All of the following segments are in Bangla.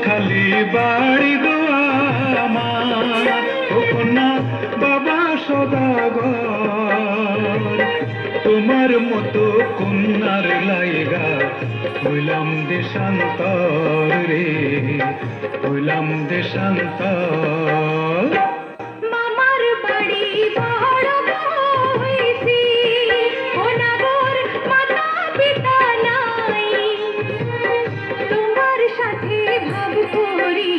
খালি বাড়ি গো আমার, ও কন্যা বাবা সদাগর, তোমার মতো কন্যার লাইগা হইলাম দেশান্তর রে, হইলাম দেশান্তর। মামার বাড়ি বড় হইছি, ওনাগর মাতা পিতা নাই, তোমার সাথে ভাব করি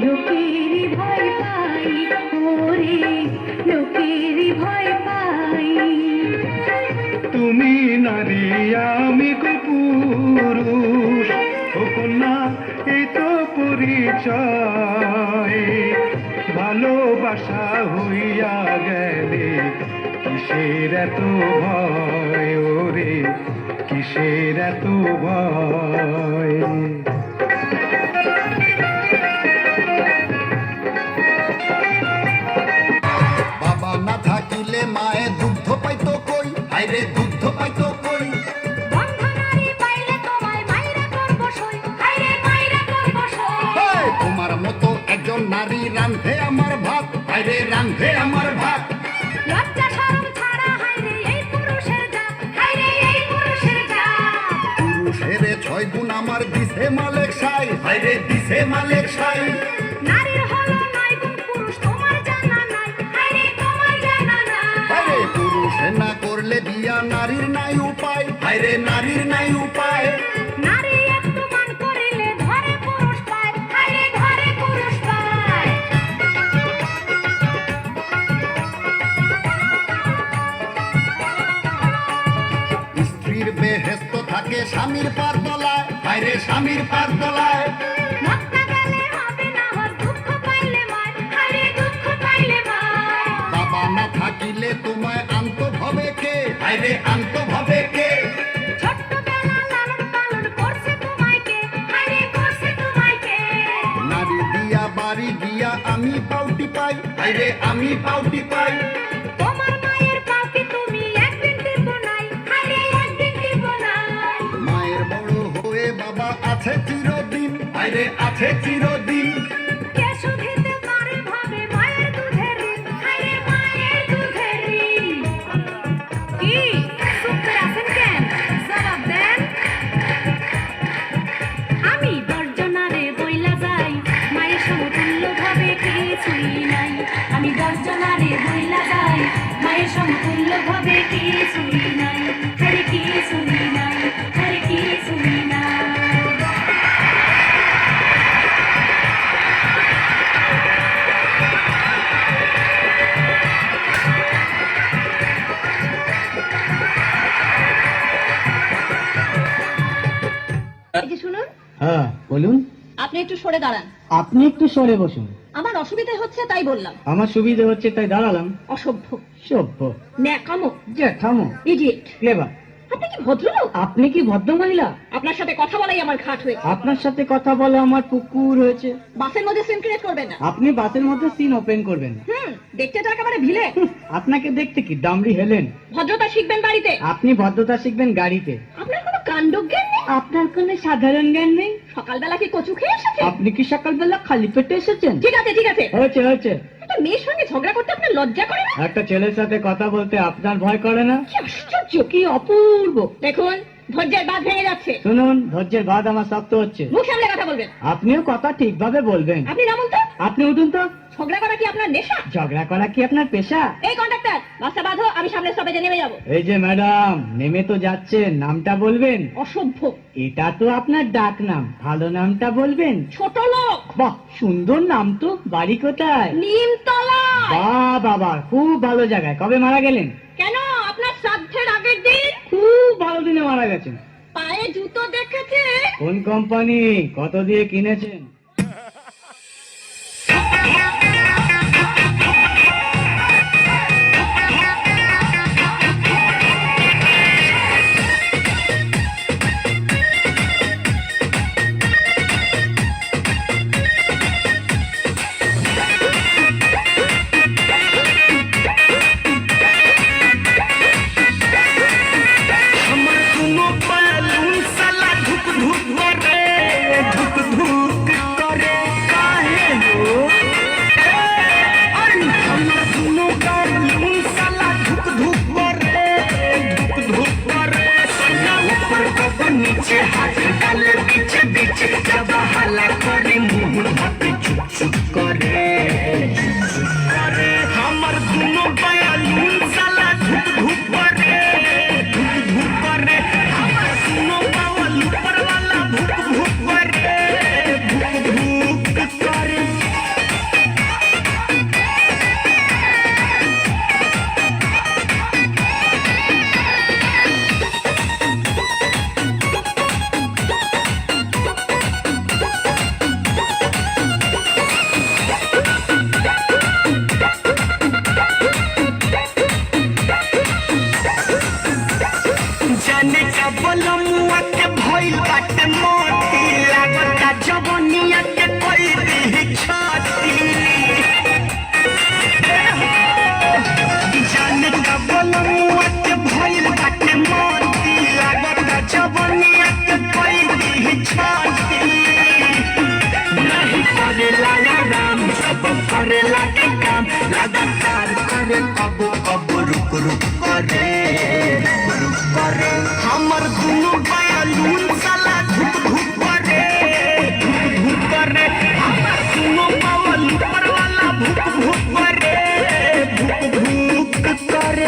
লোকের ভয় পাই, ওরে লোকের ভয় পাই। তুমি নারী আমি গো পুরুষ, ও কন্যা এই তো পরিচয়, ভালোবাসা হইয়া গেলে কিসের এত ভয়, ওরে কিসের এত ভয়। বাবা না থাকিলে মায়ে দুগ্ধ পাইতো কই, আইরে দুগ্ধ পাইতো কই। বন্ধনারে পাইলে তোমায় মাইরা করব সই, আইরে মাইরা করব সই। তোমার মতো একজন নারী রান্ধে আমার ভাত, আইরে রান্ধে আমার ভাত। লজ্জা শরম ছাড়া হাইরে এই পুরুষের জাত, হাইরে এই পুরুষের জাত। পুরুষের 6 গুণ আমার দিছে মালেক সাই, আইরে দিছে মালেক সাই। নারীর হলো 9 গুণ, পুরুষ তোমার জানা নাই, হাইরে তোমার জানা নাই। আইরে পুরুষে না করলে বিয়া নারীর নাই উপায়, আইরে নারীর নাই উপায়। নারী একটু মান করিলে ধরে পুরুষ পায়, হাইরে ধরে পুরুষ পায়। স্ত্রীর বেহেস্ত থাকে স্বামীর পার তলায়, আইরে স্বামীর পার তলায়। মক্কা গেলে হবে না হর, দুঃখ পাইলে মায়, হাইরে দুঃখ পাইলে মায়। বাবা না থাকিলে তোমায় আনতো ভবে কে, আইরে আনতো ভবে কে। ছোট্টবেলা লালন পালন করছে তোমায় কে, হাইরে করছে তোমায় কে। নারী দিয়া বাড়ি দিয়া আমি পাউটি পাই, আইরে আমি পাউটি পাই। তোমার মায়ের পাও কি তুমি একদিন টিপ নাই, হাইরে একদিন টিপ নাই। মায়ের বড় হয়ে বাবা আছে চিরদিন, আইরে আছে চিরদিন। কে শুধিতে পারে ভাবে মায়ের দুধের ঋণ, হাইরে মায়ের দুধের ঋণ। কি চুপ করে আছেন কেন? জবাব দেন। আমি বর্জনারে বইলা যাই, মায়ের সমতুল্য ভাবে কিছুই নাই। আমি বর্জনারে বইলা যাই, মায়ের সমতুল্য ভাবে কিছুই নাই, হাইরে কিছুই নাই, হাইরে কিছুই নাই। এই যে শুনুন, হ্যাঁ বলুন। আপনি একটু সরে দাঁড়ান। আপনি একটু সরে বসুন। আমার অসুবিধা হচ্ছে তাই বললাম। আমার সুবিধা হচ্ছে তাই দাঁড়ালাম। অসভ্য, সভ্য, ন্যাকামো, জ্যাঠামো, ইডিয়েট। ক্লেভার। আপনি কি ভদ্রলোক? আপনি কি ভদ্র মহিলা? আপনার সাথে কথা বলাই আমার ঘাট হয়েছে। আপনার সাথে কথা বলে আমার পুকুর হয়েছে। বাসের মধ্যে সিন ক্রিয়েট করবেন না। আপনি বাসের মধ্যে সিন ওপেন করবেন না। দেখতে তো একেবারে ভিলে। আপনাকে দেখতে কি দামড়ি হেলেন? ভদ্রতা শিখবেন বাড়িতে। আপনি ভদ্রতা শিখবেন গাড়িতে। আপনার কোনো কাণ্ডজ্ঞান নেই। আপনার কোনো সাধারণ জ্ঞান নেই। সকালবেলা কি কচু খেয়ে এসেছেন? আপনি কি সকালবেলা খালি পেটে এসেছেন? ঠিক আছে ঠিক আছে, হয়েছে হয়েছে। একটা মেয়ের সঙ্গে ঝগড়া করতে আপনার লজ্জা করে না? একটা ছেলের সাথে কথা বলতে আপনার ভয় করে না? কি আশ্চর্য, কি অপূর্ব। দেখুন ধৈর্যের বাঁধ ভেঙে যাচ্ছে। শুনুন, ধৈর্যের বাদ আমার শক্ত হচ্ছে। মুখ সামলে কথা বলবেন। আপনিও কথা ঠিকভাবে বলবেন। আপনি নামুন তো। আপনি উঠুন তো। ঝগড়া করা কি আপনার নেশা? ঝগড়া করা কি আপনার পেশা? এই কন্ডাক্টর, বাসটা বাঁধো, আমি সামনের স্টপেজে নেমে যাব। এই যে ম্যাডাম, নেমে তো যাচ্ছেন, নামটা বলবেন। অসভ্য, এটা তো আপনার ডাক নাম, ভালো নামটা বলবেন। ছোট লোক। বাহ, সুন্দর নাম তো। বাড়ি কোথায়? নিমতলা। বাহ বাবা, খুব ভালো জায়গায়। কবে মারা গেলেন? কেন, আপনার শ্রাদ্ধের আগের দিন। খুব ভালো দিনে মারা গেছেন। পায়ে জুতো দেখেছে? কোন কোম্পানি, কত দিয়ে কিনেছেন? আমার কোনো বালুন সালা ধুক ধুক করে, ধুক ধুক जाने का बलमुआ के भइल बाटे मोती लागता जवनिया के कोई दी छाती जाने का बलमुआ के भइल बाटे मोती लागता जवनिया के कोई दी छाती नहीं करेला राम सब करेला के काम लगातार करे कब कब रुक रुक करे हमर दुनु बयालून साला धुक धुक करे हमर दुनु बावल ऊपर वाला भुक भुक करे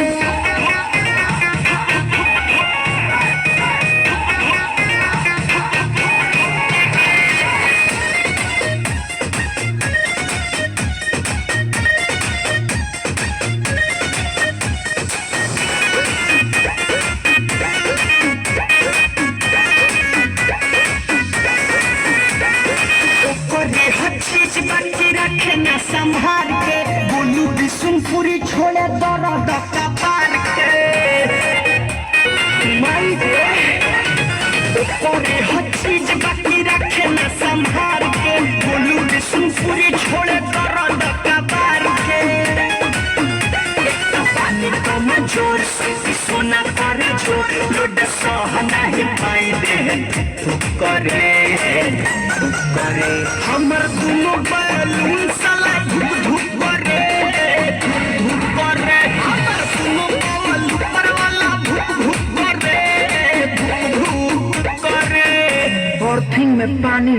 चीज बाकी रखे न संभाल के बोलू बिशुनपुरी छोड़े दर्द का पार के माई रे ओरे हर चीज बाकी रखे न संभाल के बोलू बिशुनपुरी छोड़े दर्द का पार के पानी कम जोर से सोना करे जो लोड सह नहीं पाई दे करे हमर दुनो बैलून साला धुक धुक करे हमर दुनो बावल ऊपर वाला भुक भुक करे अर्थिंग में पानी